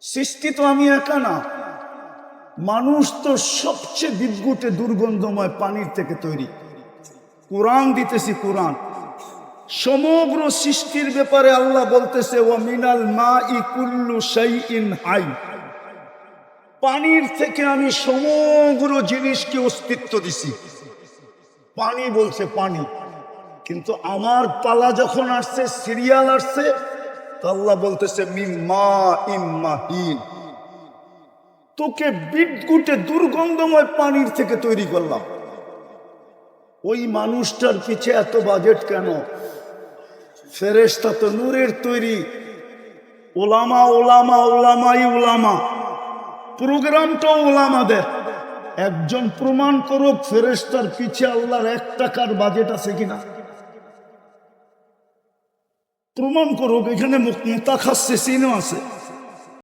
সৃষ্টি তো আমি একা না, মানুষ তো সবচেয়ে বিদ্যুটে দুর্গন্ধময় পানির থেকে তৈরি। কোরআন দিতেছি, কোরআন সমগ্র সৃষ্টির ব্যাপারে আল্লাহ বলতেছে ওয়া মিনাল মাই কুল্লু শাইইন হাই, পানির থেকে আমি সমগ্র জিনিসকে অস্তিত্ব দিছি। পানি বলছে পানি, কিন্তু আমার পালা যখন আসছে, সিরিয়াল আসছে, তো আল্লাহ বলতেছে মিন মাইন মাহিন, তোকে বিদ্যুটে দুর্গন্ধময় পানির থেকে তৈরি করলাম। ওই মানুষটার পিছে এত বাজেট কেন? ফেরেশতা তো নূরের তৈরি, ওলামা ওলামা ওলামাই ওলামা, প্রোগ্রামটাও ওলামাদের। একজন প্রমাণ করুক ফেরেশতার পিছে আল্লাহর 1 টাকার বাজেট আছে কিনা, প্রমাণ করুক। এখানে মুতাখাসসিসিনও আছে।